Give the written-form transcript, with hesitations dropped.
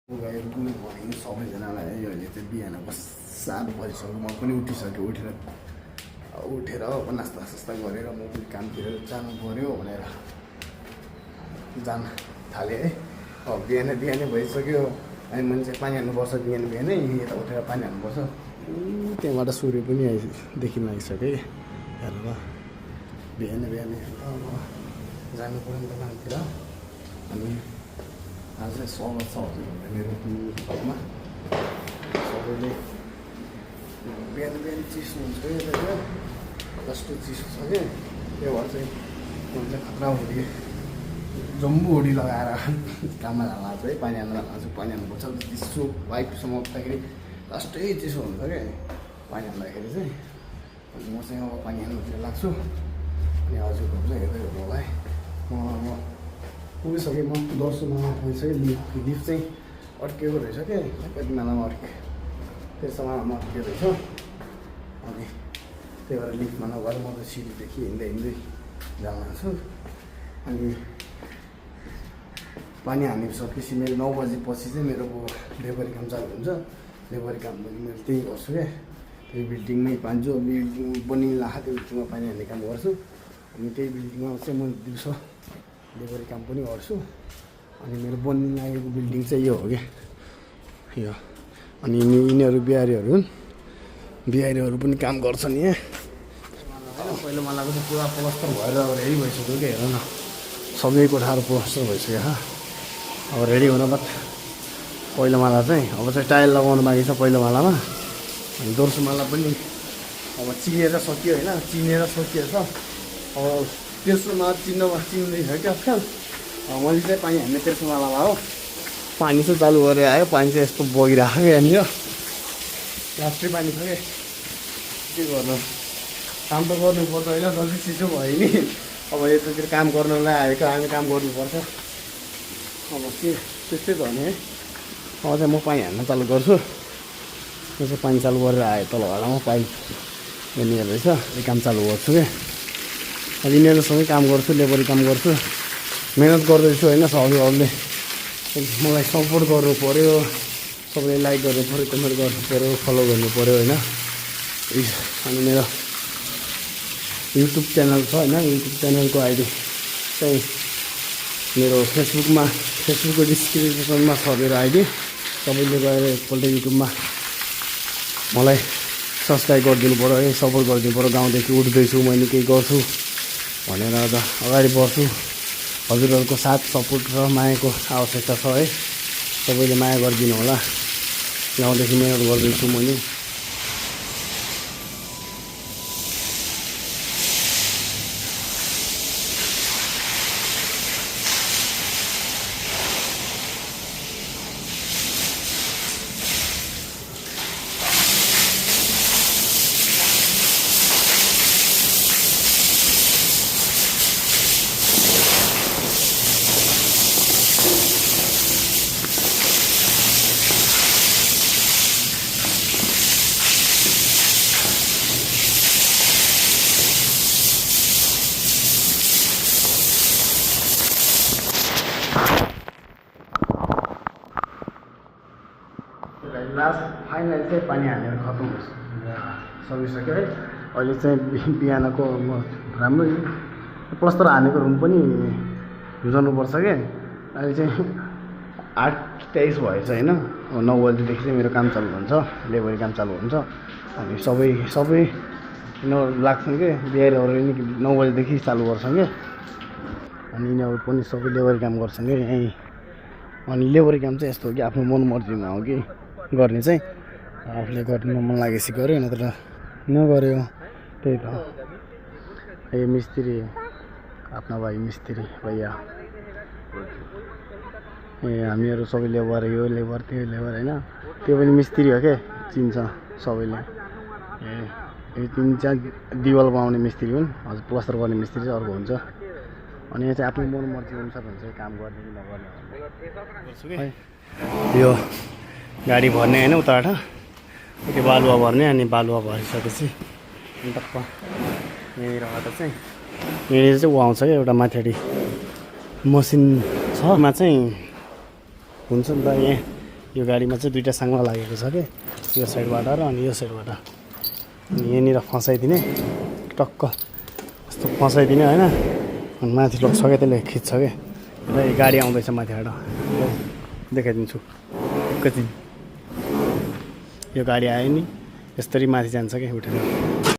गएको कुनै भने सबैजनालाई अहिले चाहिँ बिहानको 7 बजिसक्यो म पनि उठिसक्यो उठेर अब नास्ता सास्ता गरेर म पनि कामतिर जानु पर्यो भनेर जान थालेँ है। अब बिहानै भइसक्यो अनि मान्छे पानी हाल्नुपर्छ बिहानै यता उठेर पानी हाल्नुपर्छ। त्यहाँबाट सूर्य पनि देखिन आइसक्यो हेरेर बिहानै अब जानु पर्यो नि त कामतिर। अनि आज चाहिँ स्वागत छ मेरो घरमा सबैले बिहान चिसो हुन्छ कि यता कस्तो चिसो छ कि त्यो भएर चाहिँ मैले खतरा हुडी जम्बु हुडी लगाएर काममा जाँदा चाहिँ पानी हाल्नु पानी हाल्नुपर्छ। चिसो पाइपसम्म उठ्दाखेरि लास्टै चिसो हुन्छ क्या पानी हाल्दाखेरि चाहिँ। अनि म चाहिँ अब पानी हाल्नुतिर लाग्छु। अनि हजुरहरू चाहिँ हेर्दै हेर्नु होला है। म पुगिसकेँ म दर्शनमा पुगिसकेँ। लिफ्ट चाहिँ अड्किएको रहेछ क्या कति मालामा अड्केँ त्यसमा अड्किएको रहेछ। अनि त्यही भएर लिफ्टमा नगएर म त सिडीदेखि हिँड्दै जान लाग्छु। अनि पानी हालिसकेपछि मेरो 9 बजेपछि चाहिँ मेरो लेबरी काम चालु हुन्छ। लेबरी काम पनि मैले त्यही गर्छु क्या त्यही बिल्डिङमै पान्छु। बिल्डिङ बनिला त्यो बिल्डिङमा पानी हाल्ने काम गर्छु। अनि त्यही बिल्डिङमा चाहिँ म दिउँसो लेबरी काम पनि गर्छु। अनि मेरो बनिन लागेको बिल्डिङ चाहिँ यो हो क्या यो। अनि यिनीहरू बिहारीहरू पनि काम गर्छन् यहाँ। पहिलो मालाको चाहिँ पुरा प्लस्टर भएर अब रेडी भइसक्यो क्या हेर न सबै कोठाहरू प्लस्टर भइसक्यो अब रेडी हुन बाद पहिलो माला चाहिँ अब चाहिँ टाइल लगाउनु बाँकी छ पहिलो मालामा। अनि दोस्रो माला पनि अब चिनेर सकियो होइन चिनेर सकिएछ। अब तेस्रो माला चिन्दैछ क्या आजकल। मैले चाहिँ पानी हाल्ने तेस्रो मालामा हो पानी चाहिँ चालु गरेर आयो। पानी चाहिँ यस्तो बगिरहेको क्या यहाँनिर लास्टै पानी छ क्या के गर्नु काम त गर्नुपर्छ होइन जल्दी चिसो भयो नि। अब यतातिर काम गर्नलाई आएको हामी काम गर्नुपर्छ। अब के त्यस्तै भयो है। अब चाहिँ म पानी हाल्न चालु गर्छु। त्यो चाहिँ पानी चालु गरेर आयो तल घरमा पाइप यहाँनिर रहेछ काम चालु गर्छु क्या। अनि यिनीहरूसँगै काम गर्छु लेबरी काम गर्छु मिहिनेत गर्दैछु होइन। सबैहरूले मलाई सपोर्ट गर्नु पऱ्यो सबैले लाइक गर्नु पऱ्यो कमेन्ट गर्नु पऱ्यो फलो गर्नु पऱ्यो होइन। अनि मेरो युट्युब च्यानल छ होइन युट्युब च्यानलको आइडी चाहिँ मेरो फेसबुकको डिस्क्रिप्सनमा छ मेरो आइडी। सबैले गएर एकपल्ट युट्युबमा मलाई सब्सक्राइब गरिदिनु पऱ्यो है सपोर्ट गरिदिनु पऱ्यो। गाउँदेखि उठ्दैछु मैले केही गर्छु भनेर त अगाडि बढ्छु। हजुरहरूको साथ सपोर्ट र मायाको आवश्यकता छ है। सबैले माया गरिदिनु होला। गाउँदेखि मिहिनेत गर्दैछु मैले। लास्ट फाइनल चाहिँ पानी हालेर खतम सकिसक्यो है। अहिले चाहिँ बिहानको राम्रो प्लस्तर हानेको रुम पनि बुझाउनुपर्छ क्या। अहिले चाहिँ 8:23 भएछ होइन। 9 बजीदेखि चाहिँ मेरो काम चालु हुन्छ लेबरी काम चालु हुन्छ। अनि सबै यिनीहरू लाग्छन् क्या बिहारीहरू नि 9 बजीदेखि चालु गर्छन् क्या। अनि यिनीहरू पनि सबै लेबरी काम गर्छन् क्या यहीँ। अनि लेबरी काम चाहिँ यस्तो हो कि आफ्नो मनमर्जीमा हो कि गर्ने चाहिँ आफूले गर्नु मन लागेपछि गऱ्यो नत्र नगऱ्यो त्यही त। ए मिस्त्री आफ्ना भाइ मिस्त्री भैया ए हामीहरू सबै लेबर यो लेबर त्यो लेबर होइन। त्यो पनि मिस्त्री हो क्या चिन्छ सबैले। ए 3-4 दिवाल बनाउने मिस्त्री हुन्। हजुर प्लस्टर गर्ने मिस्त्री चाहिँ अर्को हुन्छ। अनि यहाँ चाहिँ आफ्नो मनमर्जी अनुसार हुन्छ काम गर्ने कि नगर्ने है। यो गाडी भर्ने होइन उताबाट त्यो बालुवा भर्ने। अनि बालुवा भरिसकेपछि टक्क यहीँबाट चाहिँ यहाँनिर चाहिँ ऊ आउँछ क्या एउटा माथिपट्टि मसिन छ मा चाहिँ हुन्छ नि त। यहाँ यो गाडीमा चाहिँ दुईवटा साङ्ला लागेको छ कि यो साइडबाट र अनि यो साइडबाट अनि यहाँनिर फसाइदिने टक्क यस्तो फसाइदिने होइन अनि माथि लग्छ क्या त्यसले खिच्छ क्या र यो गाडी आउँदैछ माथिबाट देखाइदिन्छु एकैछिन यो गाडी आयो नि यसरी माथि जान्छ क्या उठेर